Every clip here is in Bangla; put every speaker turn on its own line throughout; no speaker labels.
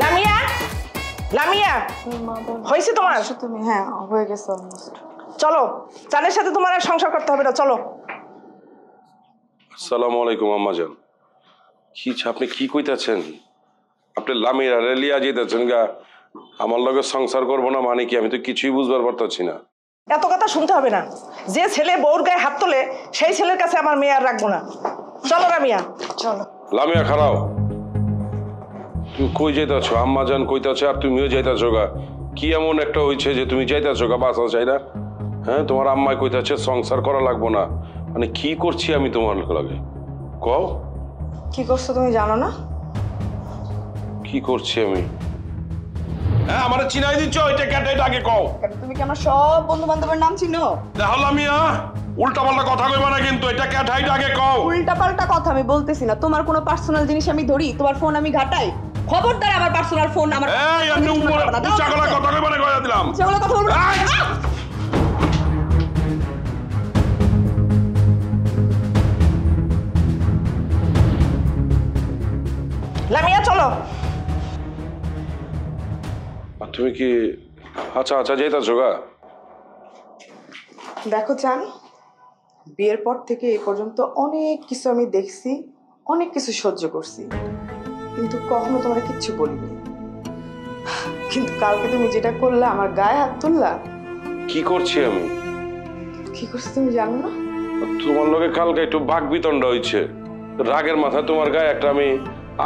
লামিয়া, লামিয়া, হয়েছে তোমার?
তুমি? হ্যাঁ, হয়ে গেছে অলমোস্ট।
চলো, চানের সাথে তোমার আর সংসার করতে হবে না, চলো।
আসসালামু আলাইকুম আম্মাজান। কি আপনি কি কইতাছেন? আপনি লামিয়া লিয়া যেতেছেন গা, আমার লগে সংসার করবো না মানে কি? আমি তো কিছুই বুঝবার পারতাছি না।
এত কথা শুনতে হবে না। যে ছেলে বউর গায়ে হাত তোলে সেই ছেলের কাছে আমার মেয়ে আর রাখবো না। চলো লামিয়া,
চলো।
লামিয়া খারাও, তুমি কই যাইতাছো? আম্মাজান কইতাছে আর তুমিও যাইতাছো গা। কি এমন একটা হয়েছে যে তুমি যাইতাছো গা বাসা চাই না? হ্যাঁ, তোমার আম্মাই কইতাছে সংসার করা লাগবো না, মানে কি করছি আমি তোমার লগে? কও
কি করছো তুমি জানো না?
কি করছি আমি? হ্যাঁ, আমার চিনাই দিচ্ছ, এটা কেটে এটা আগে কও।
তুমি কি আমার সব বন্ধু বান্ধবের নাম চিনো?
দেখো লামিয়া, উল্টা পাল্টা কথা কইবা না কিন্তু, এটা কেটে এটা আগে কও।
উল্টা পাল্টা কথা আমি বলতেছি না। তোমার কোনো পার্সোনাল জিনিস আমি ধরি, তোমার ফোন আমি ঘাটাই? খবরদার আমার পার্সোনাল ফোন আমার।
এই আমি উপরে উচ্চা গলায় কথা কইবা না, কইয়া দিলাম।
সেগুলো কথা বলবো না।
লামিয়া চলো।
আর তুমি কি আচ্ছা আচ্ছা যাইতাছো গা?
দেখো চান, বিয়ের পর থেকে এই পর্যন্ত অনেক কিছু আমি দেখছি, অনেক কিছু সহ্য করছি, কিন্তু কখনো তোমার কিচ্ছু বলিনি। কিন্তু কালকে তুমি যেটা করলা, আমার গায়ে হাত তুললা।
কি করছি আমি?
কি করছো তুমি জানো না?
তোমার লগে কালকে একটু বাক বিতণ্ডা হয়েছে, রাগের মাথায় তোমার গায়ে একটা আমি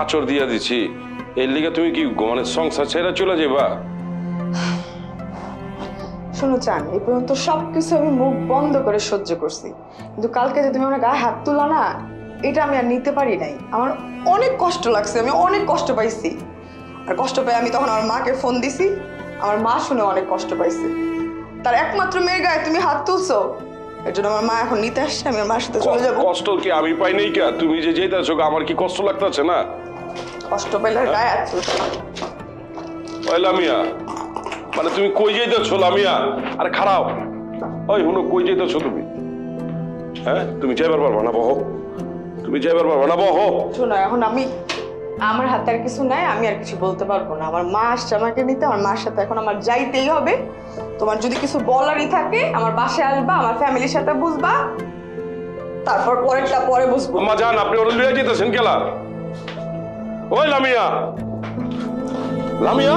আচর দিয়া দিছি। এর লিগে তুমি কি মানে সংসার ছেড়ে চলে যাবা?
শোনো চান, এই পর্যন্ত সবকিছু আমি মুখ বন্ধ করে সহ্য করছি, কিন্তু কালকে যে তুমি আমার গায়ে হাত তুললা না, এটা আমি আর নিতে পারি নাই। আমার অনেক কষ্ট লাগছে, আমি অনেক কষ্ট পাইছি। আর কষ্ট পেয়ে আমি তখন আমার মাকে ফোন দিছি, আমার মা শুনে অনেক কষ্ট পাইছে। তার একমাত্র মেয়ের গায়ে তুমি হাত তুলছো, এর জন্য আমার মা এখন নিতে আসছে, আমি আমার মার সাথে চলে যাবো।
কষ্ট কি আমি পাই নাই কে? তুমি যে যেতেছো আমার কি কষ্ট লাগতেছে না?
কষ্ট পেলে আর গায়ে হাত তুলছো না।
ওই লামিয়া, মানে তুমি কই যাইতেছো লামিয়া? আরে খারাপ, ওই হুনো কই যাইতেছো তুমি? হ্যাঁ, তুমি যাইবার পারবা না, বহো। তুমি যাইবার পারবা না, বহো।
শোনো, এখন আমার হাতে আর কিছু নাই, আমি আর কিছু বলতে পারবো না। আমার মা আসছে আমাকে নিতে, আমার মার সাথে এখন আমার যাইতেই হবে। তোমার যদি কিছু বলারই থাকে, আমার বাসায় আসবা, আমার ফ্যামিলির সাথে বুঝবা, তারপর পরেরটা পরে বুঝবো।
আম্মা জান, আপনি ওরা লইয়া যেতেছেন কেলা? ওই লামিয়া, লামিয়া